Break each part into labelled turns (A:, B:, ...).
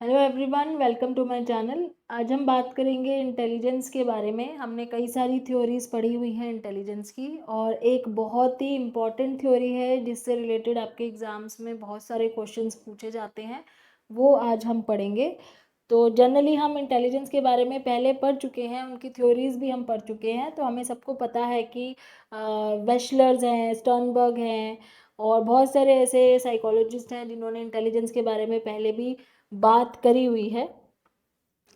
A: Hello everyone, welcome to my channel. आज हम बात करेंगे इंटेलिजेंस के बारे में। हमने कई सारी थ्योरीज पढ़ी हुई हैं इंटेलिजेंस की, और एक बहुत ही इम्पॉर्टेंट थ्योरी है जिससे रिलेटेड आपके एग्जाम्स में बहुत सारे क्वेश्चंस पूछे जाते हैं, वो आज हम पढ़ेंगे। तो जनरली हम इंटेलिजेंस के बारे में पहले पढ़ चुके हैं, उनकी थ्योरीज भी हम पढ़ चुके हैं, तो हमें सबको पता है कि वेशलर्स हैं, स्टर्नबर्ग हैं, और बहुत सारे ऐसे साइकोलॉजिस्ट हैं जिन्होंने इंटेलिजेंस के बारे में पहले भी बात करी हुई है।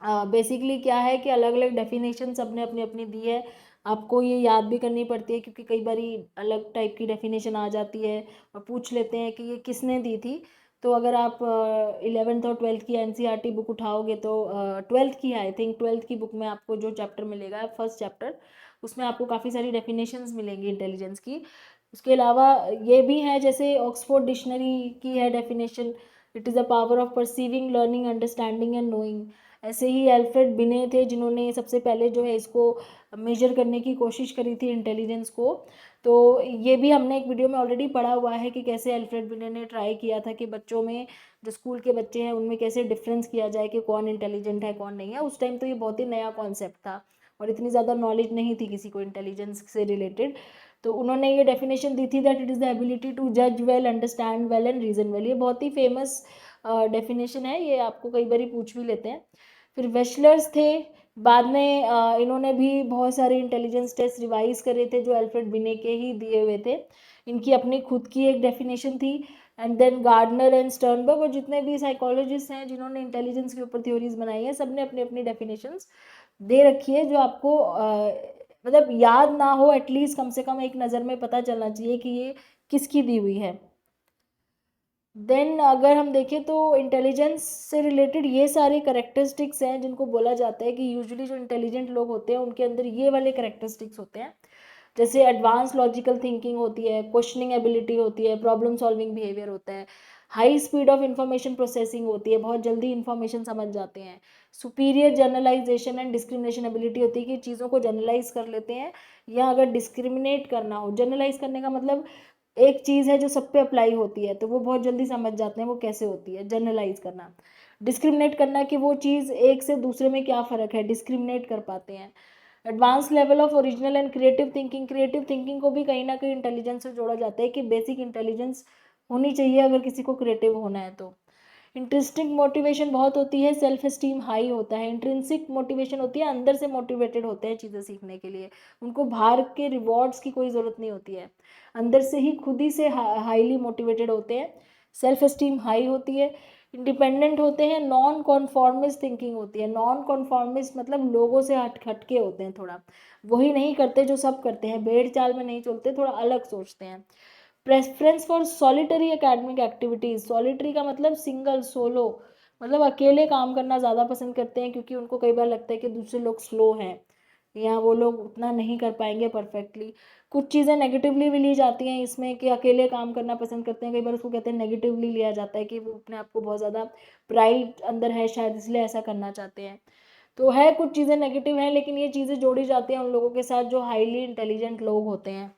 A: बेसिकली क्या है कि अलग अलग डेफिनेशन सबने अपनी अपनी दी है। आपको ये याद भी करनी पड़ती है क्योंकि कई बारी अलग टाइप की डेफिनेशन आ जाती है और पूछ लेते हैं कि ये किसने दी थी। तो अगर आप 11th और 12th की एनसीईआरटी बुक उठाओगे तो 12th की है, आई थिंक 12th की बुक में आपको जो चैप्टर मिलेगा, फर्स्ट चैप्टर, उसमें आपको काफ़ी सारी डेफिनेशंस मिलेंगी इंटेलिजेंस की। उसके अलावा ये भी है, जैसे ऑक्सफोर्ड डिक्शनरी की है definition, it is a power of perceiving, learning, understanding and knowing. ऐसे ही एल्फ्रेड बिने थे जिन्होंने सबसे पहले जो है इसको मेजर करने की कोशिश करी थी इंटेलिजेंस को। तो ये भी हमने एक वीडियो में ऑलरेडी पढ़ा हुआ है कि कैसे एल्फ्रेड बिने ने ट्राई किया था कि बच्चों में, जो स्कूल के बच्चे हैं उनमें कैसे डिफरेंस किया जाए कि कौन इंटेलिजेंट है कौन नहीं है। उस टाइम तो ये बहुत ही नया कॉन्सेप्ट था और इतनी ज़्यादा नॉलेज नहीं थी किसी को इंटेलिजेंस से रिलेटेड। तो उन्होंने ये डेफिनेशन दी थी that it is the ability to जज well, understand well and reason well. ये बहुत ही फेमस डेफिनेशन है, ये आपको कई बार पूछ भी लेते हैं। फिर वेशलर्स थे, बाद में इन्होंने भी बहुत सारे इंटेलिजेंस टेस्ट रिवाइज करे थे जो अल्फ्रेड बिने के ही दिए हुए थे। इनकी अपनी खुद की एक डेफिनेशन थी। And then Gardner and Sternberg और जितने भी साइकोलॉजिस्ट हैं जिन्होंने इंटेलिजेंस के ऊपर थ्योरीज बनाई है, सबने अपनी अपनी डेफिनेशंस दे रखी है, जो आपको मतलब याद ना हो, एटलीस्ट कम से कम एक नज़र में पता चलना चाहिए कि ये किसकी दी हुई है। देन अगर हम देखें तो इंटेलिजेंस से रिलेटेड ये सारे करेक्टरिस्टिक्स हैं जिनको बोला जाता है कि यूजुअली जो इंटेलिजेंट लोग होते हैं उनके अंदर ये वाले करेक्टरिस्टिक्स होते हैं। जैसे एडवांस लॉजिकल थिंकिंग होती है, क्वेश्चनिंग एबिलिटी होती है, प्रॉब्लम सॉल्विंग बिहेवियर होता है, high speed of information processing होती है, बहुत जल्दी इंफॉर्मेशन समझ जाते हैं, superior generalisation and discrimination ability होती है कि चीज़ों को जनरलाइज कर लेते हैं, या अगर डिस्क्रिमिनेट करना हो, जनरलाइज करने का मतलब एक चीज़ है जो सब पे अप्लाई होती है तो वो बहुत जल्दी समझ जाते हैं वो कैसे होती है, जनरलाइज करना। डिस्क्रिमिनेट करना कि वो चीज़ एक से दूसरे में क्या फ़र्क है, डिस्क्रिमिनेट कर पाते हैं। Advance level of original and creative thinking, creative thinking को भी कहीं ना कहीं इंटेलिजेंस से जोड़ा जाता है कि बेसिक इंटेलिजेंस होनी चाहिए अगर किसी को क्रिएटिव होना है तो। इंटरेस्टिंग मोटिवेशन बहुत होती है, सेल्फ एस्टीम हाई होता है। इंट्रिंसिक मोटिवेशन होती है, अंदर से मोटिवेटेड होते हैं चीज़ें सीखने के लिए, उनको बाहर के रिवॉर्ड्स की कोई ज़रूरत नहीं होती है, अंदर से ही खुद ही से हाईली मोटिवेटेड होते हैं। सेल्फ एस्टीम हाई होती है। इंडिपेंडेंट होते हैं। नॉन कॉन्फॉर्मिस्ट थिंकिंग होती है। नॉन कॉन्फॉर्मिस्ट मतलब लोगों से हटके होते हैं, थोड़ा वही नहीं करते जो सब करते हैं, भेड़ चाल में नहीं चलते, थोड़ा अलग सोचते हैं। Preference for solitary academic activities, solitary का मतलब सिंगल, सोलो, मतलब अकेले काम करना ज़्यादा पसंद करते हैं क्योंकि उनको कई बार लगता है कि दूसरे लोग स्लो हैं या वो लोग उतना नहीं कर पाएंगे परफेक्टली। कुछ चीज़ें नेगेटिवली भी ली जाती हैं इसमें कि अकेले काम करना पसंद करते हैं, कई बार उसको कहते हैं नेगेटिवली लिया जाता है कि वो अपने आप को बहुत ज़्यादा प्राइड अंदर है शायद इसलिए ऐसा करना चाहते हैं। तो है, कुछ चीज़ें नेगेटिव हैं लेकिन ये चीज़ें जोड़ी जाती हैं उन लोगों के साथ जो हाईली इंटेलिजेंट लोग होते हैं।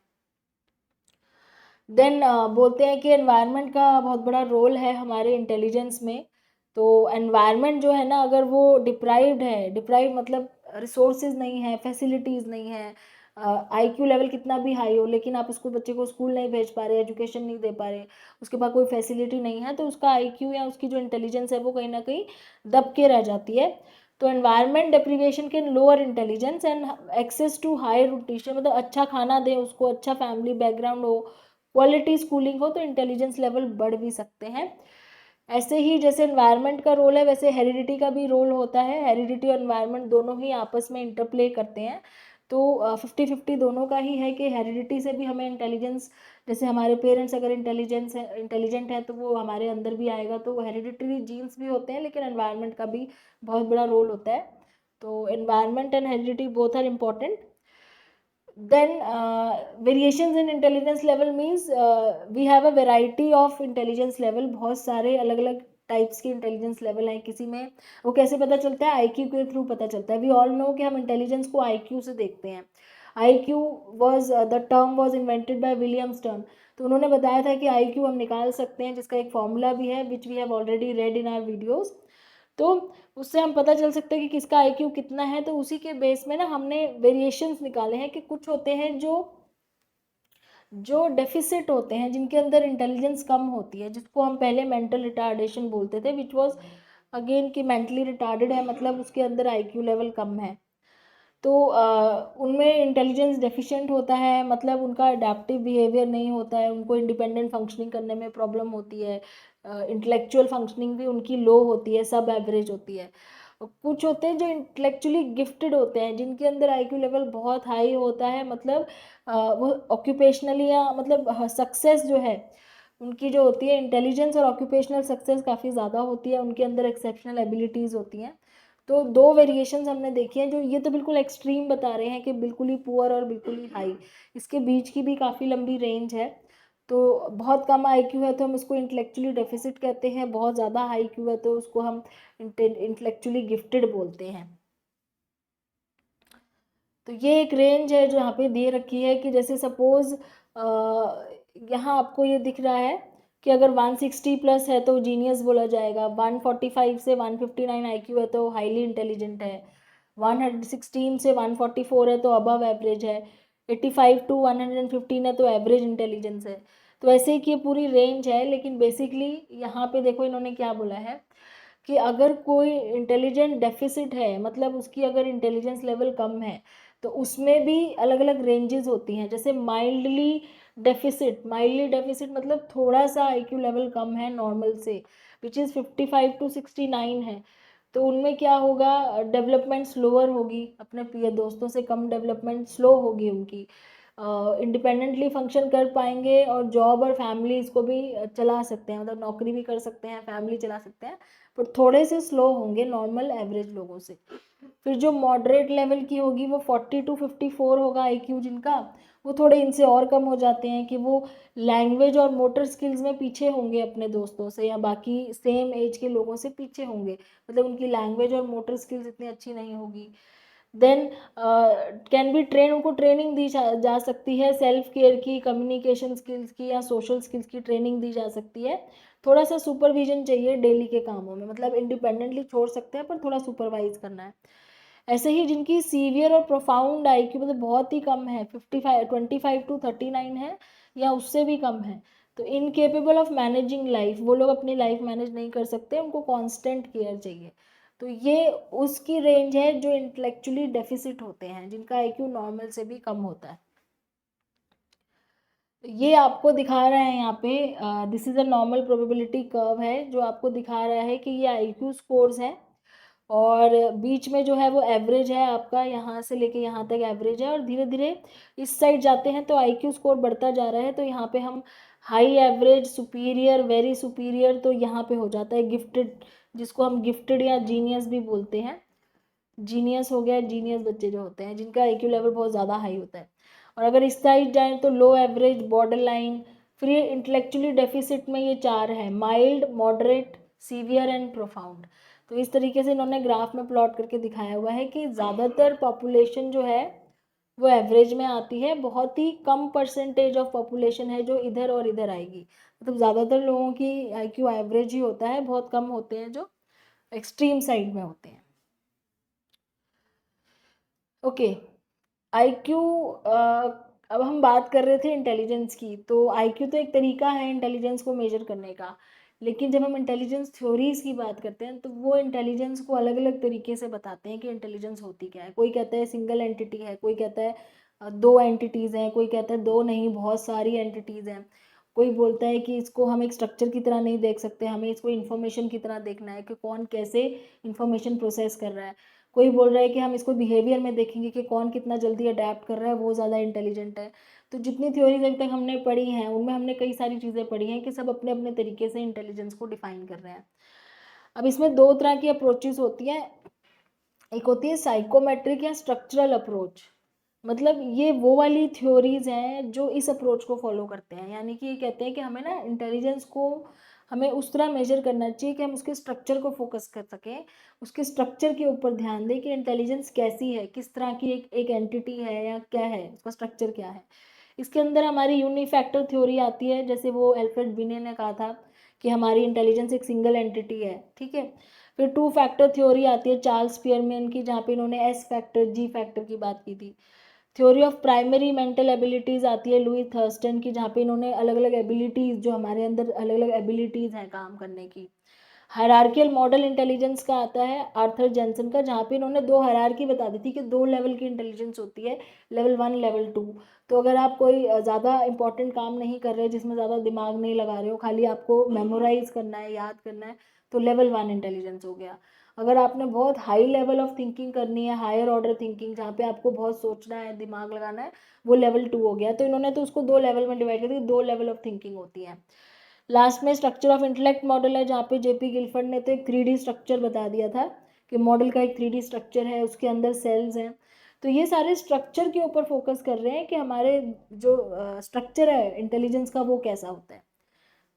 A: देन बोलते हैं कि एनवायरनमेंट का बहुत बड़ा रोल है हमारे इंटेलिजेंस में। तो एनवायरनमेंट जो है ना, अगर वो डिप्राइव्ड है, डिप्राइव मतलब रिसोर्सेज नहीं है, फैसिलिटीज़ नहीं है, आईक्यू लेवल कितना भी हाई हो लेकिन आप उसको, बच्चे को स्कूल नहीं भेज पा रहे, एजुकेशन नहीं दे पा रहे, उसके पास कोई फैसिलिटी नहीं है, तो उसका आईक्यू या उसकी जो इंटेलिजेंस है वो कहीं ना कहीं दब के रह जाती है। तो एनवायरनमेंट डिप्रीवेशन के lower intelligence and access to high nutrition, मतलब अच्छा खाना दें उसको, अच्छा फैमिली बैकग्राउंड हो, क्वालिटी स्कूलिंग हो, तो इंटेलिजेंस लेवल बढ़ भी सकते हैं। ऐसे ही जैसे एनवायरनमेंट का रोल है वैसे हेरिडिटी का भी रोल होता है। हेरिडिटी और एनवायरनमेंट दोनों ही आपस में इंटरप्ले करते हैं। तो 50-50 दोनों का ही है कि हेरिडिटी से भी हमें इंटेलिजेंस, जैसे हमारे पेरेंट्स अगर इंटेलिजेंट है तो वो हमारे अंदर भी आएगा, तो हेरिडिटरी जीन्स भी होते हैं लेकिन एनवायरनमेंट का भी बहुत बड़ा रोल होता है। तो environment and heredity both are important. Then variations in intelligence level means we have a variety of intelligence level, बहुत सारे अलग अलग टाइप्स के इंटेलिजेंस लेवल हैं किसी में। वो कैसे पता चलता है? आईक्यू के थ्रू पता चलता है। वी ऑल नो कि हम इंटेलिजेंस को आईक्यू से देखते हैं। IQ was the term was invented by William stern. तो उन्होंने बताया था कि आईक्यू हम निकाल सकते हैं, जिसका एक फॉर्मूला भी है which we have already read in our videos. तो उससे हम पता चल सकता है कि किसका आईक्यू कितना है। तो उसी के बेस में ना हमने वेरिएशंस निकाले हैं कि कुछ होते हैं जो डेफिसिट होते हैं, जिनके अंदर इंटेलिजेंस कम होती है, जिसको हम पहले मेंटल रिटार्डेशन बोलते थे, विच वाज अगेन कि मेंटली रिटार्डेड है मतलब उसके अंदर आईक्यू लेवल कम है। तो उनमें इंटेलिजेंस डेफिशिएंट होता है, मतलब उनका अडेप्टिव बिहेवियर नहीं होता है, उनको इंडिपेंडेंट फंक्शनिंग करने में प्रॉब्लम होती है, इंटेलेक्चुअल फंक्शनिंग भी उनकी लो होती है, सब एवरेज होती है। कुछ होते हैं जो इंटेलेक्चुअली गिफ्टेड होते हैं, जिनके अंदर आईक्यू लेवल बहुत हाई होता है, मतलब वो ऑक्यूपेशनली या मतलब सक्सेस जो है उनकी जो होती है, इंटेलिजेंस और ऑक्यूपेशनल सक्सेस काफ़ी ज़्यादा होती है, उनके अंदर एक्सेप्शनल एबिलिटीज़ होती हैं। तो दो वेरिएशंस हमने देखी हैं, जो ये तो बिल्कुल एक्सट्रीम बता रहे हैं कि बिल्कुल ही पुअर और बिल्कुल ही हाई, इसके बीच की भी काफ़ी लंबी रेंज है। तो बहुत कम आईक्यू है तो हम उसको इंटेलेक्चुअली डेफिसिट कहते हैं, बहुत ज़्यादा हाई क्यू है तो उसको हम इंटेलेक्चुअली गिफ्टेड बोलते हैं। तो ये एक रेंज है जो यहाँ पे दे रखी है कि जैसे सपोज यहाँ आपको ये दिख रहा है कि अगर 160 प्लस है तो जीनियस बोला जाएगा, 145 से 159 आईक्यू है तो हाईली इंटेलिजेंट है, 116 से 144 है तो अबव एवरेज है, 85 टू 115 है तो एवरेज इंटेलिजेंस है। तो ऐसे ही कि ये पूरी रेंज है, लेकिन बेसिकली यहाँ पे देखो इन्होंने क्या बोला है कि अगर कोई इंटेलिजेंट डेफिसिट है, मतलब उसकी अगर इंटेलिजेंस लेवल कम है, तो उसमें भी अलग अलग रेंजेस होती हैं। जैसे माइल्डली डेफिसिट मतलब थोड़ा सा आईक्यू लेवल कम है नॉर्मल से, विच इज़ 55 टू 69 है। तो उनमें क्या होगा, डेवलपमेंट स्लोअर होगी, अपने प्रिय दोस्तों से कम डेवलपमेंट स्लो होगी उनकी, इंडिपेंडेंटली फंक्शन कर पाएंगे और जॉब और फैमिली इसको भी चला सकते हैं, मतलब नौकरी भी कर सकते हैं, फैमिली चला सकते हैं, पर थोड़े से स्लो होंगे नॉर्मल एवरेज लोगों से। फिर जो मॉडरेट लेवल की होगी वो 40 टू 54 होगा आईक्यू जिनका, वो थोड़े इनसे और कम हो जाते हैं कि वो लैंग्वेज और मोटर स्किल्स में पीछे होंगे अपने दोस्तों से या बाकी सेम एज के लोगों से पीछे होंगे, मतलब उनकी लैंग्वेज और मोटर स्किल्स इतनी अच्छी नहीं होगी। देन कैन बी ट्रेन, उनको ट्रेनिंग दी जा सकती है, सेल्फ केयर की, कम्युनिकेशन स्किल्स की या सोशल स्किल्स की ट्रेनिंग दी जा सकती है। थोड़ा सा सुपरविजन चाहिए डेली के कामों में, मतलब इंडिपेंडेंटली छोड़ सकते हैं पर थोड़ा सुपरवाइज करना है। ऐसे ही जिनकी सीवियर और प्रोफाउंड आईक्यू मतलब बहुत ही कम है, 25 टू 39 है या उससे भी कम है, तो इनकेपेबल ऑफ मैनेजिंग लाइफ, वो लोग अपनी लाइफ मैनेज नहीं कर सकते, उनको कांस्टेंट केयर चाहिए। तो ये उसकी रेंज है जो इंटेलेक्चुअली डेफिसिट होते हैं, जिनका आईक्यू नॉर्मल से भी कम होता है। ये आपको दिखा रहा है यहाँ पे, this is a normal probability curve है जो आपको दिखा रहा है कि ये आईक्यू स्कोर्स हैं, और बीच में जो है वो एवरेज है आपका, यहाँ से लेके यहाँ तक एवरेज है, और धीरे धीरे इस साइड जाते हैं तो आईक्यू स्कोर बढ़ता जा रहा है। तो यहाँ पे हम high, average, superior, very superior, तो यहाँ पे हो जाता है गिफ्टेड, जिसको हम गिफ्टेड या जीनियस भी बोलते हैं। जीनियस हो गया, जीनियस बच्चे जो होते हैं जिनका आईक्यू लेवल बहुत ज़्यादा हाई होता है। और अगर इस साइड जाएँ तो लो, एवरेज, बॉर्डर लाइन। फिर ये इंटेलेक्चुअली डेफिसिट में ये चार है, mild, moderate, severe and profound. तो इस तरीके से इन्होंने ग्राफ में प्लॉट करके दिखाया हुआ है कि ज़्यादातर पॉपुलेशन जो है वो एवरेज में आती है, बहुत ही कम परसेंटेज ऑफ पॉपुलेशन है जो इधर और इधर आएगी, मतलब ज़्यादातर लोगों की आईक्यू एवरेज ही होता है, बहुत कम होते हैं जो एक्सट्रीम साइड में होते हैं। ओके, आईक्यू, अब हम बात कर रहे थे इंटेलिजेंस की, तो आईक्यू तो एक तरीका है इंटेलिजेंस को मेजर करने का, लेकिन जब हम इंटेलिजेंस थ्योरीज की बात करते हैं तो वो इंटेलिजेंस को अलग अलग तरीके से बताते हैं कि इंटेलिजेंस होती क्या है। कोई कहता है सिंगल एंटिटी है, कोई कहता है दो एंटिटीज़ हैं, कोई कहता है दो नहीं बहुत सारी एंटिटीज़ हैं, कोई बोलता है कि इसको हम एक स्ट्रक्चर की तरह नहीं देख सकते, हमें इसको इन्फॉर्मेशन की तरह देखना है कि कौन कैसे इन्फॉर्मेशन प्रोसेस कर रहा है। कोई बोल रहा है कि हम इसको बिहेवियर में देखेंगे कि कौन कितना जल्दी अडेप्ट कर रहा है, वो ज़्यादा इंटेलिजेंट है। तो जितनी थ्योरीज अभी तक हमने पढ़ी हैं उनमें हमने कई सारी चीज़ें पढ़ी हैं कि सब अपने अपने तरीके से इंटेलिजेंस को डिफाइन कर रहे हैं। अब इसमें दो तरह की अप्रोचेस होती हैं, एक होती है साइकोमेट्रिक या स्ट्रक्चरल अप्रोच। मतलब ये वो वाली थ्योरीज हैं जो इस अप्रोच को फॉलो करते हैं, यानी कि ये कहते हैं कि हमें ना इंटेलिजेंस को हमें उस तरह मेजर करना चाहिए कि हम उसके स्ट्रक्चर को फोकस कर सकें, उसके स्ट्रक्चर के ऊपर ध्यान दें कि इंटेलिजेंस कैसी है, किस तरह की एक एंटिटी है या क्या है, उसका स्ट्रक्चर क्या है। इसके अंदर हमारी यूनिफैक्टर थ्योरी आती है, जैसे वो एल्फ्रेड बिने ने कहा था कि हमारी इंटेलिजेंस एक सिंगल एंटिटी है, ठीक है। फिर 2 फैक्टर थ्योरी आती है चार्ल्स स्पीयरमैन की, जहाँ पे इन्होंने एस फैक्टर, जी फैक्टर की बात की थी। Theory of primary mental abilities आती है लुई थर्स्टन की, जहाँ पे इन्होंने अलग-अलग एबिलिटीज़, जो हमारे अंदर अलग-अलग एबिलिटीज़ हैं काम करने की। हायरार्कियल मॉडल इंटेलिजेंस का आता है आर्थर जेनसन का, जहाँ पे इन्होंने 2 हायरार्की बता दी थी कि 2 लेवल की इंटेलिजेंस होती है, लेवल 1, लेवल 2। तो अगर आप कोई ज़्यादा इंपॉर्टेंट काम नहीं कर रहे, जिसमें ज़्यादा दिमाग नहीं लगा रहे हो, खाली आपको मेमोराइज़ करना है, याद करना है, तो लेवल 1 इंटेलिजेंस हो गया। अगर आपने बहुत हाई लेवल ऑफ थिंकिंग करनी है, हायर ऑर्डर थिंकिंग, जहाँ पे आपको बहुत सोचना है, दिमाग लगाना है, वो लेवल 2 हो गया। तो इन्होंने तो उसको 2 लेवल में डिवाइड कर दिया, 2 लेवल ऑफ थिंकिंग होती है। लास्ट में स्ट्रक्चर ऑफ इंटेलेक्ट मॉडल है, जहाँ पे जेपी गिलफर्ड ने तो एक 3D स्ट्रक्चर बता दिया था कि मॉडल का एक 3D स्ट्रक्चर है, उसके अंदर सेल्स हैं। तो ये सारे स्ट्रक्चर के ऊपर फोकस कर रहे हैं कि हमारे जो स्ट्रक्चर है इंटेलिजेंस का, वो कैसा होता है।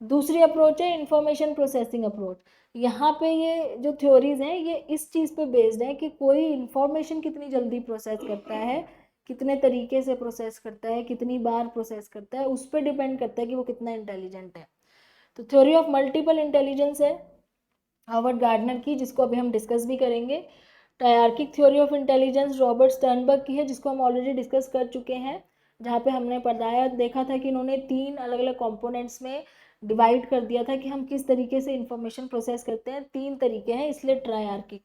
A: दूसरी अप्रोच है इंफॉर्मेशन प्रोसेसिंग अप्रोच। यहाँ पे ये जो थ्योरीज हैं, ये इस चीज़ पे बेस्ड है कि कोई इंफॉर्मेशन कितनी जल्दी प्रोसेस करता है, कितने तरीके से प्रोसेस करता है, कितनी बार प्रोसेस करता है, उस पर डिपेंड करता है कि वो कितना इंटेलिजेंट है। तो थ्योरी ऑफ मल्टीपल इंटेलिजेंस है हार्वर्ड गार्डनर की, जिसको अभी हम डिस्कस भी करेंगे। Triarchic theory of intelligence Robert Sternberg की है, जिसको हम ऑलरेडी डिस्कस कर चुके हैं, जहाँ पे हमने पढ़ाया देखा था कि इन्होंने 3 अलग अलग कंपोनेंट्स में डिवाइड कर दिया था कि हम किस तरीके से इंफॉर्मेशन प्रोसेस करते हैं। 3 तरीके हैं, इसलिए ट्रायर्किक।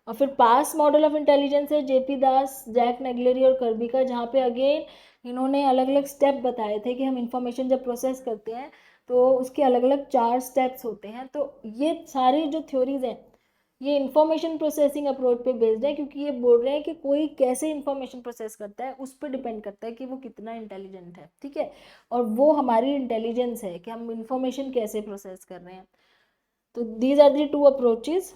A: और फिर पास मॉडल ऑफ इंटेलिजेंस है जेपी दास, जैक नेगलेरी और कर्बी का, जहाँ पे अगेन इन्होंने अलग अलग स्टेप बताए थे कि हम इंफॉर्मेशन जब प्रोसेस करते हैं तो उसके अलग अलग 4 स्टेप्स होते हैं। तो ये सारी जो थ्योरीज हैं, ये इंफॉर्मेशन प्रोसेसिंग अप्रोच पे बेस्ड है, क्योंकि ये बोल रहे हैं कि कोई कैसे इंफॉर्मेशन प्रोसेस करता है, उस पर डिपेंड करता है कि वो कितना इंटेलिजेंट है, ठीक है। और वो हमारी इंटेलिजेंस है कि हम इंफॉर्मेशन कैसे प्रोसेस कर रहे हैं। तो these are the 2 approaches.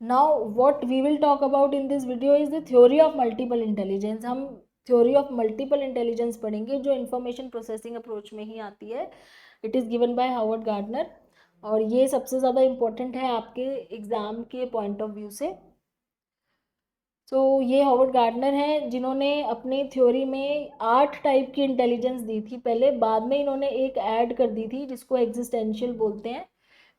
A: Now what we will talk about in this video is the theory of multiple intelligence. हम theory of multiple intelligence पढ़ेंगे, जो information processing approach में ही आती है. It is given by Howard Gardner और ये सबसे ज़्यादा important है आपके एग्ज़ाम के पॉइंट ऑफ व्यू से. तो ये हॉवर्ड गार्डनर हैं, जिन्होंने अपनी थ्योरी में 8 टाइप की इंटेलिजेंस दी थी पहले, बाद में इन्होंने एक ऐड कर दी थी जिसको एग्जिस्टेंशियल बोलते हैं.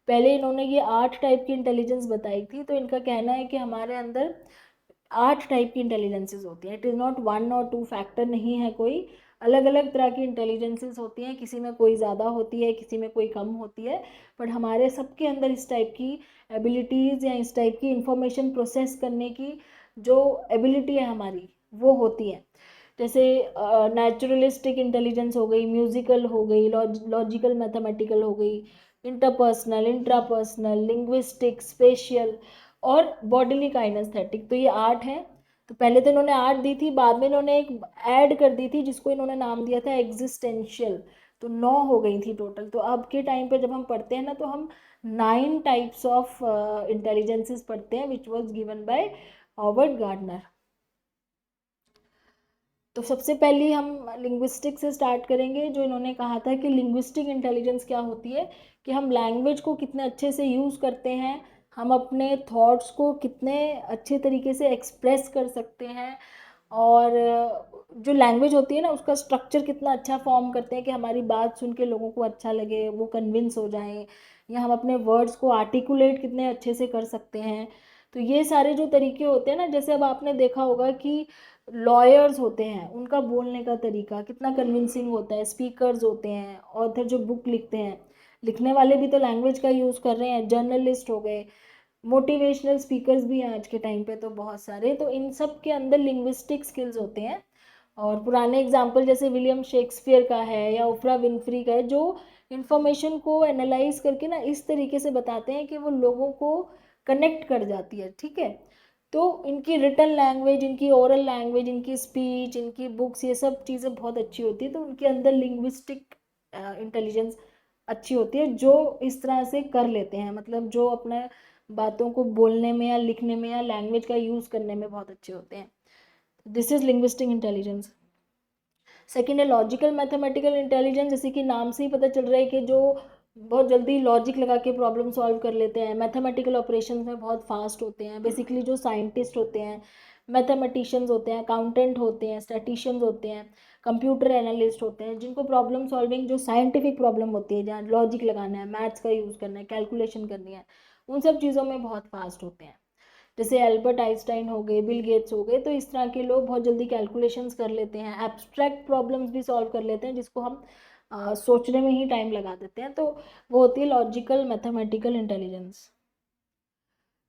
A: पहले इन्होंने ये 8 टाइप की इंटेलिजेंस बताई थी. तो इनका कहना है कि हमारे अंदर 8 टाइप की इंटेलिजेंसेस होती हैं. इट इज़ नॉट 1 और 2 फैक्टर नहीं है कोई, अलग अलग तरह की इंटेलिजेंसेस होती हैं. किसी में कोई ज़्यादा होती है, किसी में कोई कम होती है, बट हमारे सबके अंदर इस टाइप की एबिलिटीज़ या इस टाइप की इंफॉर्मेशन प्रोसेस करने की जो एबिलिटी है हमारी, वो होती है. जैसे नेचुरलिस्टिक इंटेलिजेंस हो गई, म्यूजिकल हो गई, लॉजिकल मैथमेटिकल हो गई, इंटरपर्सनल, इंट्रापर्सनल, लिंग्विस्टिक, स्पेशियल और बॉडीली काइनेस्थेटिक. तो ये 8 हैं. तो पहले तो इन्होंने 8 दी थी, बाद में इन्होंने एक ऐड कर दी थी जिसको इन्होंने नाम दिया था एग्जिस्टेंशियल. तो 9 हो गई थी टोटल. तो अब के टाइम पे जब हम पढ़ते हैं ना, तो हम 9 टाइप्स ऑफ इंटेलिजेंसेस पढ़ते हैं, which was given by Howard Gardner. तो सबसे पहले हम लिंग्विस्टिक से स्टार्ट करेंगे. जो इन्होंने कहा था कि लिंग्विस्टिक इंटेलिजेंस क्या होती है, कि हम लैंग्वेज को कितने अच्छे से यूज़ करते हैं, हम अपने थॉट्स को कितने अच्छे तरीके से एक्सप्रेस कर सकते हैं, और जो लैंग्वेज होती है ना, उसका स्ट्रक्चर कितना अच्छा फॉर्म करते हैं कि हमारी बात सुन के लोगों को अच्छा लगे, वो कन्विंस हो जाएं, या हम अपने वर्ड्स को आर्टिकुलेट कितने अच्छे से कर सकते हैं. तो ये सारे जो तरीके होते हैं ना, जैसे अब आपने देखा होगा कि लॉयर्स होते हैं, उनका बोलने का तरीका कितना कन्विंसिंग होता है. स्पीकर्स होते हैं, ऑथर जो बुक लिखते हैं, लिखने वाले भी तो लैंग्वेज का यूज़ कर रहे हैं. जर्नलिस्ट हो गए, मोटिवेशनल स्पीकर्स भी हैं आज के टाइम पे तो बहुत सारे. तो इन सब के अंदर लिंग्विस्टिक स्किल्स होते हैं. और पुराने एग्जाम्पल जैसे विलियम शेक्सपियर का है या ओफ्रा विनफ्री का है, जो इंफॉर्मेशन को एनालाइज करके ना इस तरीके से बताते हैं कि वो लोगों को कनेक्ट कर जाती है, ठीक है. तो इनकी रिटन लैंग्वेज, इनकी ओरल लैंग्वेज, इनकी स्पीच, इनकी बुक्स, ये सब चीज़ें बहुत अच्छी होती है. तो उनके अंदर लिंग्विस्टिक इंटेलिजेंस अच्छी होती है, जो इस तरह से कर लेते हैं, मतलब जो अपने बातों को बोलने में या लिखने में या लैंग्वेज का यूज़ करने में बहुत अच्छे होते हैं. This is linguistic intelligence. Second है लॉजिकल मैथमेटिकल इंटेलिजेंस. जैसे कि नाम से ही पता चल रहा है कि जो बहुत जल्दी लॉजिक लगा के प्रॉब्लम सॉल्व कर लेते हैं, मैथमेटिकल ऑपरेशंस में बहुत फास्ट होते हैं. बेसिकली जो साइंटिस्ट होते हैं, मैथमेटिशियंस होते हैं, अकाउंटेंट होते हैं, स्टैटिशियंस होते हैं, कंप्यूटर एनालिस्ट होते हैं, जिनको प्रॉब्लम सॉल्विंग जो साइंटिफिक प्रॉब्लम होती है, जहाँ लॉजिक लगाना है, मैथ्स का यूज़ करना है, कैलकुलेशन करनी है, उन सब चीज़ों में बहुत फास्ट होते हैं। जैसे एल्बर्ट आइंस्टाइन हो गए, बिल गेट्स हो गए, तो इस तरह के लोग बहुत जल्दी कैलकुलेशंस कर लेते हैं, एब्स्ट्रैक्ट प्रॉब्लम्स भी सॉल्व कर लेते हैं जिसको हम सोचने में ही टाइम लगा देते हैं। तो वो होती है लॉजिकल मैथमेटिकल इंटेलिजेंस।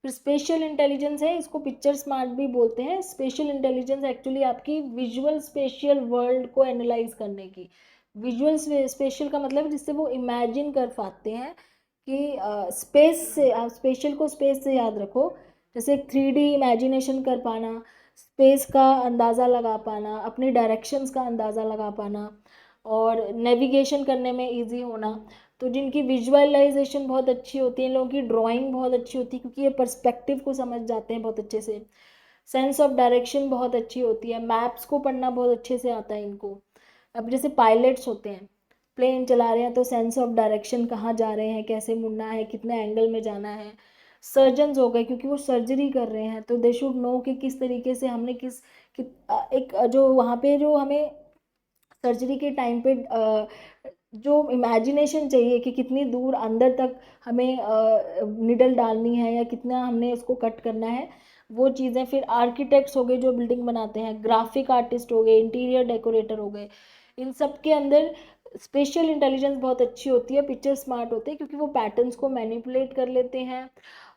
A: फिर स्पेशल इंटेलिजेंस है, इसको पिक्चर स्मार्ट भी बोलते हैं। स्पेशल इंटेलिजेंस एक्चुअली आपकी विजुअल स्पेशियल वर्ल्ड को एनालाइज करने की, विजुअल स्पेशल का मतलब जिससे वो इमेजिन कर पाते हैं कि स्पेस से, आप स्पेशल को स्पेस से याद रखो, जैसे एक 3D इमेजिनेशन कर पाना, स्पेस का अंदाज़ा लगा पाना, अपनी डायरेक्शंस का अंदाज़ा लगा पाना, और नेविगेशन करने में इजी होना। तो जिनकी विजुअलाइजेशन बहुत अच्छी होती है, इन लोगों की ड्राइंग बहुत अच्छी होती है क्योंकि ये पर्सपेक्टिव को समझ जाते हैं बहुत अच्छे से। सेंस ऑफ डायरेक्शन बहुत अच्छी होती है, मैप्स को पढ़ना बहुत अच्छे से आता है इनको। अब जैसे पायलट्स होते हैं, प्लेन चला रहे हैं तो सेंस ऑफ डायरेक्शन, कहाँ जा रहे हैं, कैसे मुड़ना है, कितने एंगल में जाना है। सर्जन्स हो गए क्योंकि वो सर्जरी कर रहे हैं तो दे शुड नो कि किस तरीके से हमने एक जो वहाँ पे जो हमें सर्जरी के टाइम पे जो इमेजिनेशन चाहिए कि कितनी दूर अंदर तक हमें निडल डालनी है या कितना हमने उसको कट करना है, वो चीज़ें। फिर आर्किटेक्ट्स हो गए जो बिल्डिंग बनाते हैं, ग्राफिक आर्टिस्ट हो गए, इंटीरियर डेकोरेटर हो गए, इन सब के अंदर स्पेशल इंटेलिजेंस बहुत अच्छी होती है, पिक्चर स्मार्ट होते हैं क्योंकि वो पैटर्न्स को मैनिपुलेट कर लेते हैं।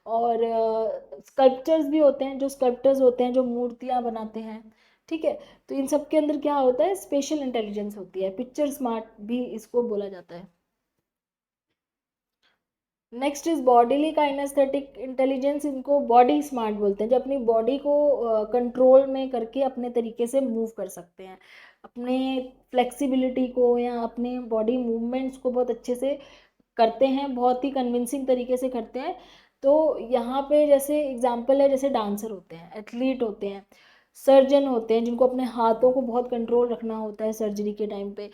A: और स्कल्पचर्स भी होते हैं, जो स्कल्पटर्स होते हैं जो मूर्तियाँ बनाते हैं, ठीक है। तो इन सब के अंदर क्या होता है, स्पेशल इंटेलिजेंस होती है, पिक्चर स्मार्ट भी इसको बोला जाता है। Next is bodily kinaesthetic intelligence, इनको बॉडी स्मार्ट बोलते हैं, जो अपनी बॉडी को कंट्रोल में करके अपने तरीके से मूव कर सकते हैं, अपने फ्लेक्सिबिलिटी को या अपने बॉडी मूवमेंट्स को बहुत अच्छे से करते हैं, बहुत ही कन्विंसिंग तरीके से करते हैं। तो यहाँ पे जैसे एग्जांपल है, जैसे डांसर होते हैं, एथलीट होते हैं, सर्जन होते हैं जिनको अपने हाथों को बहुत कंट्रोल रखना होता है सर्जरी के टाइम पे,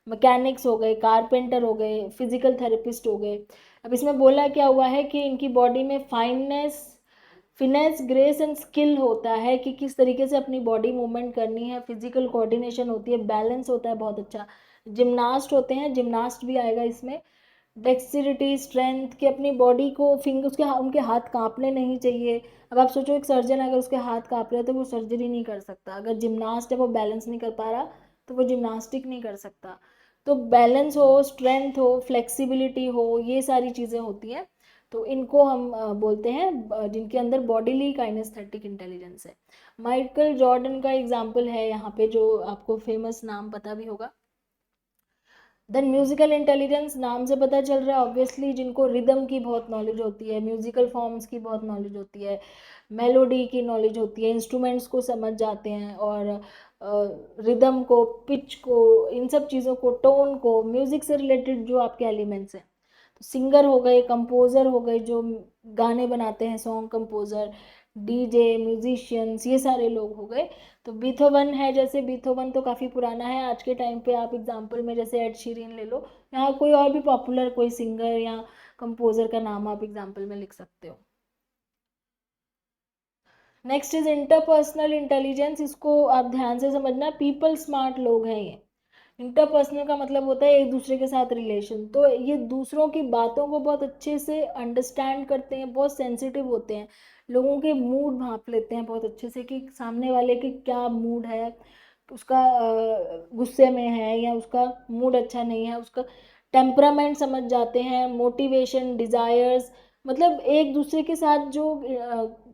A: मैकेनिक्स हो गए, कारपेंटर हो गए, फिजिकल थेरेपिस्ट हो गए। अब इसमें बोला क्या हुआ है कि इनकी बॉडी में फिनेस, ग्रेस एंड स्किल होता है कि किस तरीके से अपनी बॉडी मूवमेंट करनी है, फिजिकल कोऑर्डिनेशन होती है, बैलेंस होता है बहुत अच्छा। जिम्नास्ट होते हैं, जिम्नास्ट भी आएगा इसमें। डेक्सिडिटी, स्ट्रेंथ, कि अपनी बॉडी को फिंगर, उनके हाथ कांपने नहीं चाहिए। अब आप सोचो एक सर्जन अगर उसके हाथ कांप रहे हैं तो वो सर्जरी नहीं कर सकता, अगर जिम्नास्ट है वो बैलेंस नहीं कर पा रहा तो वो जिम्नास्टिक नहीं कर सकता। तो बैलेंस हो, स्ट्रेंथ हो, फ्लेक्सिबिलिटी हो, ये सारी चीज़ें होती हैं। तो इनको हम बोलते हैं जिनके अंदर बॉडीली काइनेस्थेटिक इंटेलिजेंस है। माइकल जॉर्डन का एग्जाम्पल है यहाँ पे, जो आपको फेमस नाम पता भी होगा। देन म्यूजिकल इंटेलिजेंस, नाम से पता चल रहा है ऑब्वियसली, जिनको रिदम की बहुत नॉलेज होती है, म्यूजिकल फॉर्म्स की बहुत नॉलेज होती है, मेलोडी की नॉलेज होती है, इंस्ट्रूमेंट्स को समझ जाते हैं, और रिदम को, पिच को, इन सब चीज़ों को, टोन को, म्यूजिक से रिलेटेड जो आपके एलिमेंट्स हैं। तो सिंगर हो गए, कंपोज़र हो गए, जो गाने बनाते हैं, सॉन्ग कंपोज़र, डीजे, म्यूजिशियंस, ये सारे लोग हो गए। तो बीथोवन है, जैसे बीथोवन तो काफ़ी पुराना है, आज के टाइम पे आप एग्जांपल में जैसे एड शीरन ले लो, यहाँ कोई और भी पॉपुलर कोई सिंगर या कंपोज़र का नाम आप एग्जांपल में लिख सकते हो। नेक्स्ट इज इंटरपर्सनल इंटेलिजेंस, इसको आप ध्यान से समझना, पीपल स्मार्ट लोग हैं ये। इंटरपर्सनल का मतलब होता है एक दूसरे के साथ रिलेशन, तो ये दूसरों की बातों को बहुत अच्छे से अंडरस्टैंड करते हैं, बहुत सेंसिटिव होते हैं, लोगों के मूड भांप लेते हैं बहुत अच्छे से कि सामने वाले के क्या मूड है, उसका गुस्से में है या उसका मूड अच्छा नहीं है, उसका टेम्परामेंट समझ जाते हैं, मोटिवेशन, डिज़ायर्स, मतलब एक दूसरे के साथ जो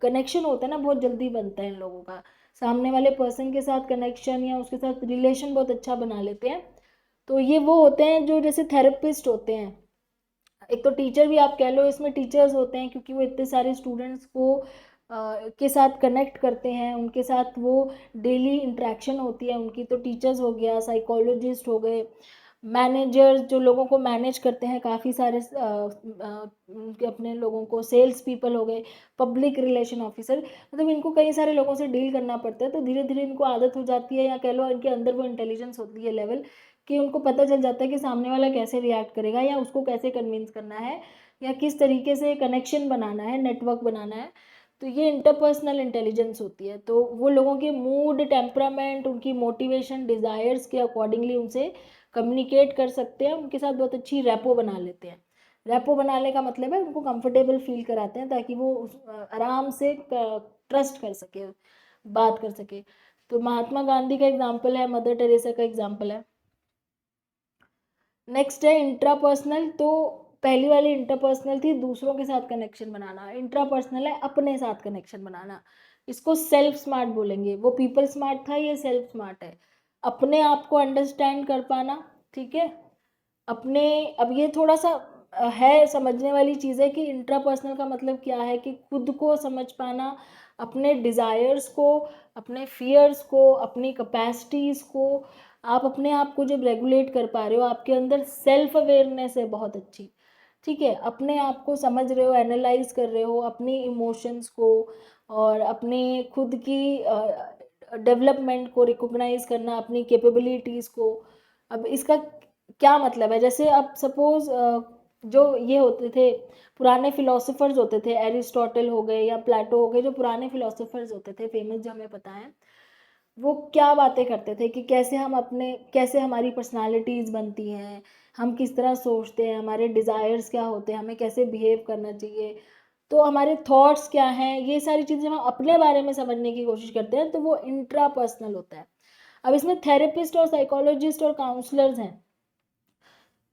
A: कनेक्शन होता है ना बहुत जल्दी बनता है इन लोगों का, सामने वाले पर्सन के साथ कनेक्शन या उसके साथ रिलेशन बहुत अच्छा बना लेते हैं। तो ये वो होते हैं जो जैसे थेरेपिस्ट होते हैं, एक तो टीचर भी आप कह लो, इसमें टीचर्स होते हैं क्योंकि वो इतने सारे स्टूडेंट्स को के साथ कनेक्ट करते हैं, उनके साथ वो डेली इंटरेक्शन होती है उनकी, तो टीचर्स हो गया, साइकोलॉजिस्ट हो गए, मैनेजर्स जो लोगों को मैनेज करते हैं, काफ़ी सारे उनके अपने लोगों को, सेल्स पीपल हो गए, पब्लिक रिलेशन ऑफिसर, मतलब इनको कई सारे लोगों से डील करना पड़ता है, तो धीरे धीरे इनको आदत हो जाती है, या कह लो इनके अंदर वो इंटेलिजेंस होती है लेवल, कि उनको पता चल जाता है कि सामने वाला कैसे रिएक्ट करेगा या उसको कैसे कन्विंस करना है या किस तरीके से कनेक्शन बनाना है, नेटवर्क बनाना है। तो ये इंटरपर्सनल इंटेलिजेंस होती है, तो वो लोगों के मूड, टेम्परामेंट, उनकी मोटिवेशन, डिज़ायर्स के अकॉर्डिंगली उनसे कम्युनिकेट कर सकते हैं, उनके साथ बहुत अच्छी रैपो बना लेते हैं। रेपो बनाने का मतलब है उनको कंफर्टेबल फील कराते हैं ताकि वो आराम से ट्रस्ट कर सके, बात कर सके। तो महात्मा गांधी का एग्जाम्पल है, मदर टेरेसा का एग्जाम्पल है। नेक्स्ट है इंट्रापर्सनल। तो पहली वाली इंटरपर्सनल थी दूसरों के साथ कनेक्शन बनाना, इंट्रापर्सनल है अपने साथ कनेक्शन बनाना। इसको सेल्फ स्मार्ट बोलेंगे। वो पीपल स्मार्ट था, ये सेल्फ स्मार्ट है। अपने आप को अंडरस्टैंड कर पाना, ठीक है। अपने, अब ये थोड़ा सा है समझने वाली चीज़ है कि इंट्रापर्सनल का मतलब क्या है कि खुद को समझ पाना, अपने डिज़ायर्स को, अपने फियर्स को, अपनी कैपेसिटीज़ को, आप अपने आप को जब रेगुलेट कर पा रहे हो, आपके अंदर सेल्फ अवेयरनेस है बहुत अच्छी, ठीक है। अपने आप को समझ रहे हो, एनालाइज कर रहे हो अपनी इमोशंस को, और अपने खुद की डेवलपमेंट को रिकॉग्नाइज करना, अपनी कैपेबिलिटीज़ को। अब इसका क्या मतलब है, जैसे अब सपोज जो ये होते थे पुराने फिलोसोफर्स होते थे, एरिस्टोटल हो गए या प्लेटो हो गए, जो पुराने फिलोसोफर्स होते थे फेमस, जो हमें पता है, वो क्या बातें करते थे कि कैसे हम अपने, कैसे हमारी पर्सनालिटीज़ बनती हैं, हम किस तरह सोचते हैं, हमारे डिज़ायर्स क्या होते हैं, हमें कैसे बिहेव करना चाहिए, तो हमारे थॉट्स क्या हैं, ये सारी चीज़ें हम अपने बारे में समझने की कोशिश करते हैं, तो वो इंट्रापर्सनल होता है। अब इसमें थेरेपिस्ट और साइकोलॉजिस्ट और काउंसलर्स हैं।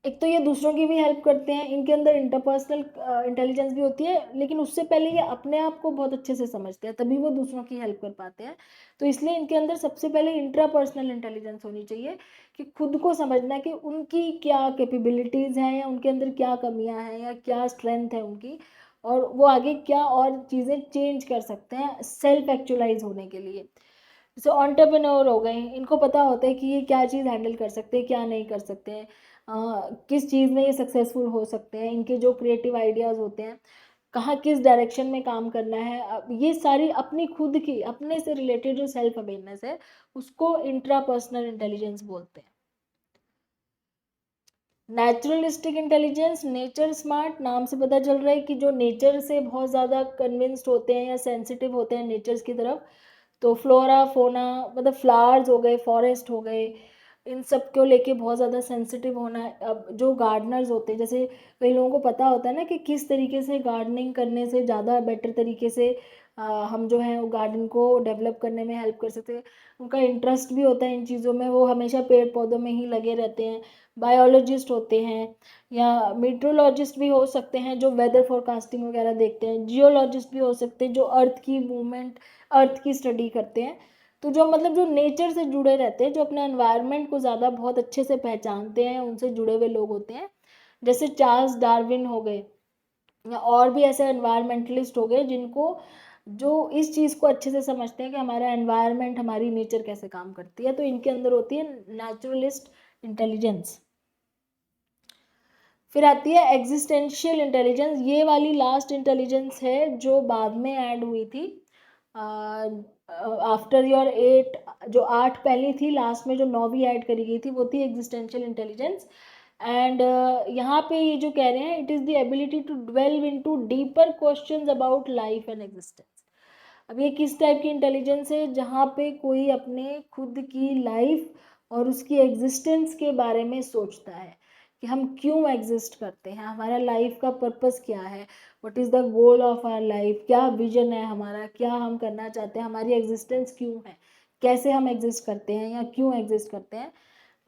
A: एक तो ये दूसरों की भी हेल्प करते हैं, इनके अंदर इंटरपर्सनल इंटेलिजेंस भी होती है, लेकिन उससे पहले ये अपने आप को बहुत अच्छे से समझते हैं, तभी वो दूसरों की हेल्प कर पाते हैं। तो इसलिए इनके अंदर सबसे पहले इंट्रापर्सनल इंटेलिजेंस होनी चाहिए, कि खुद को समझना कि उनकी क्या कैपेबिलिटीज़ हैं, या उनके अंदर क्या कमियां हैं, या क्या स्ट्रेंथ है उनकी, और वो आगे क्या और चीज़ें चेंज कर सकते हैं सेल्फ एक्चुअलाइज होने के लिए। जैसे एंटरप्रेन्योर हो गए, इनको पता होता है कि ये क्या चीज़ हैंडल कर सकते हैं, क्या नहीं कर सकते हैं, किस चीज़ में ये सक्सेसफुल हो सकते हैं, इनके जो क्रिएटिव आइडियाज़ होते हैं, कहाँ किस डायरेक्शन में काम करना है। अब ये सारी अपनी खुद की, अपने से रिलेटेड जो सेल्फ अवेयरनेस है, उसको इंट्रापर्सनल इंटेलिजेंस बोलते हैं। नेचुरलिस्टिक इंटेलिजेंस, नेचर स्मार्ट, नाम से पता चल रहा है कि जो नेचर से बहुत ज़्यादा कन्विंस्ड होते हैं या सेंसिटिव होते हैं नेचर्स की तरफ। तो फ्लोरा फोना, मतलब फ्लावर्स हो गए, फॉरेस्ट हो गए, इन सब को लेके बहुत ज़्यादा सेंसिटिव होना है। अब जो गार्डनर्स होते हैं, जैसे कई लोगों को पता होता है ना कि किस तरीके से गार्डनिंग करने से ज़्यादा बेटर तरीके से हम जो है वो गार्डन को डेवलप करने में हेल्प कर सकते हैं। उनका इंटरेस्ट भी होता है इन चीज़ों में, वो हमेशा पेड़ पौधों में ही लगे रहते हैं। बायोलॉजिस्ट होते हैं, या मीट्रोलॉजिस्ट भी हो सकते हैं जो वेदर फोरकास्टिंग वगैरह देखते हैं। जियोलॉजिस्ट भी हो सकते हैं जो अर्थ की मूवमेंट, अर्थ की स्टडी करते हैं। तो जो मतलब जो नेचर से जुड़े रहते हैं, जो अपने एनवायरनमेंट को ज़्यादा बहुत अच्छे से पहचानते हैं, उनसे जुड़े हुए लोग होते हैं। जैसे चार्ल्स डार्विन हो गए, या और भी ऐसे एनवायरमेंटलिस्ट हो गए जिनको, जो इस चीज़ को अच्छे से समझते हैं कि हमारा एनवायरनमेंट, हमारी नेचर कैसे काम करती है। तो इनके अंदर होती है नेचुरलिस्ट इंटेलिजेंस। फिर आती है एग्जिस्टेंशियल इंटेलिजेंस। ये वाली लास्ट इंटेलिजेंस है जो बाद में ऐड हुई थी आफ्टर योर 8। जो 8 पहली थी, लास्ट में जो 9वीं ऐड करी गई थी वो थी एग्जिस्टेंशियल इंटेलिजेंस। एंड यहाँ पे ये जो कह रहे हैं, it is the ability to delve into deeper questions about life and existence. अब ये किस टाइप की इंटेलिजेंस है, जहाँ पे कोई अपने खुद की लाइफ और उसकी एग्जिस्टेंस के बारे में सोचता है कि हम क्यों एग्जिस्ट करते हैं, हमारा लाइफ का पर्पस क्या है, what is the goal of our life, क्या विजन है हमारा, क्या हम करना चाहते हैं, हमारी एग्जिस्टेंस क्यों है, कैसे हम एग्जिस्ट करते हैं या क्यों एग्जिस्ट करते हैं,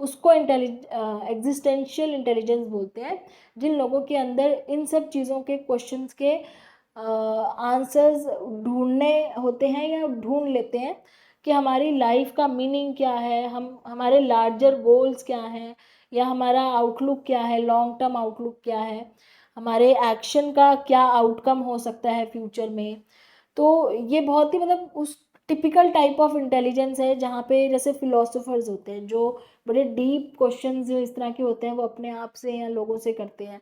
A: उसको एग्जिस्टेंशियल इंटेलिजेंस बोलते हैं। जिन लोगों के अंदर इन सब चीज़ों के क्वेश्चंस के आंसर्स ढूंढने होते हैं, या ढूंढ लेते हैं कि हमारी लाइफ का मीनिंग क्या है, हम हमारे लार्जर गोल्स क्या हैं, या हमारा आउटलुक क्या है, लॉन्ग टर्म आउटलुक क्या है, हमारे एक्शन का क्या आउटकम हो सकता है फ्यूचर में। तो ये बहुत ही मतलब उस टिपिकल टाइप ऑफ इंटेलिजेंस है जहाँ पे जैसे फिलोसोफर्स होते हैं जो बड़े डीप क्वेश्चंस जो इस तरह के होते हैं वो अपने आप से या लोगों से करते हैं,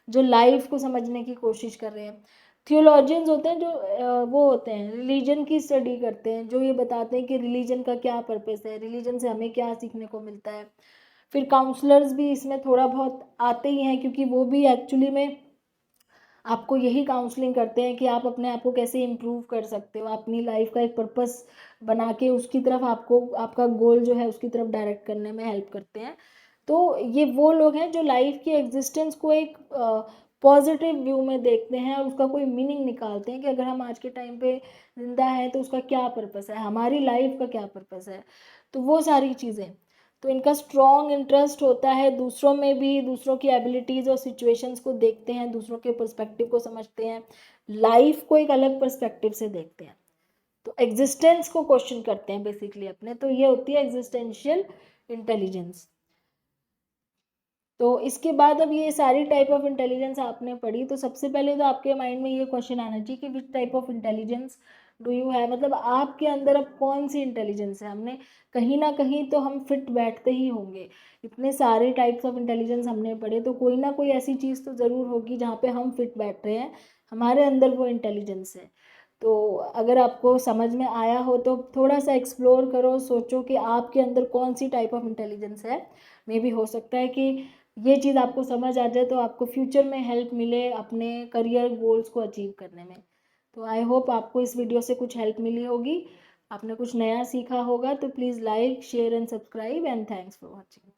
A: जो लाइफ को समझने की कोशिश कर रहे हैं। थियोलॉजियंस होते हैं जो वो होते हैं रिलीजन की स्टडी करते हैं, जो ये बताते हैं कि रिलीजन का क्या पर्पस है, रिलीजन से हमें क्या सीखने को मिलता है। फिर काउंसलर्स भी इसमें थोड़ा बहुत आते ही हैं, क्योंकि वो भी एक्चुअली में आपको यही काउंसलिंग करते हैं कि आप अपने आप को कैसे इम्प्रूव कर सकते हो, अपनी लाइफ का एक पर्पस बना के उसकी तरफ आपको, आपका गोल जो है उसकी तरफ डायरेक्ट करने में हेल्प करते हैं। तो ये वो लोग हैं जो लाइफ की एग्जिस्टेंस को एक पॉजिटिव व्यू में देखते हैं और उसका कोई मीनिंग निकालते हैं कि अगर हम आज के टाइम पे ज़िंदा हैं तो उसका क्या पर्पस है, हमारी लाइफ का क्या पर्पस है। तो वो सारी चीज़ें, तो इनका स्ट्रॉन्ग इंटरेस्ट होता है दूसरों में भी, दूसरों की एबिलिटीज़ और सिचुएशंस को देखते हैं, दूसरों के पर्सपेक्टिव को समझते हैं, लाइफ को एक अलग पर्सपेक्टिव से देखते हैं। तो एग्जिस्टेंस को क्वेश्चन करते हैं बेसिकली अपने, तो ये होती है एग्जिस्टेंशियल इंटेलिजेंस। तो इसके बाद अब ये सारी टाइप ऑफ इंटेलिजेंस आपने पढ़ी, तो सबसे पहले तो आपके माइंड में ये क्वेश्चन आना चाहिए कि which type of intelligence do you have, मतलब आपके अंदर अब कौन सी इंटेलिजेंस है। हमने कहीं ना कहीं तो हम फिट बैठते ही होंगे, इतने सारे टाइप्स ऑफ इंटेलिजेंस हमने पढ़े, तो कोई ना कोई ऐसी चीज़ तो ज़रूर होगी जहाँ पे हम फिट बैठ रहे हैं, हमारे अंदर वो इंटेलिजेंस है। तो अगर आपको समझ में आया हो तो थोड़ा सा एक्सप्लोर करो, सोचो कि आपके अंदर कौन सी टाइप ऑफ इंटेलिजेंस है। मे बी हो सकता है कि ये चीज़ आपको समझ आ जाए तो आपको फ्यूचर में हेल्प मिले अपने करियर गोल्स को अचीव करने में। तो आई होप आपको इस वीडियो से कुछ हेल्प मिली होगी, आपने कुछ नया सीखा होगा। तो please like share and subscribe and thanks for watching.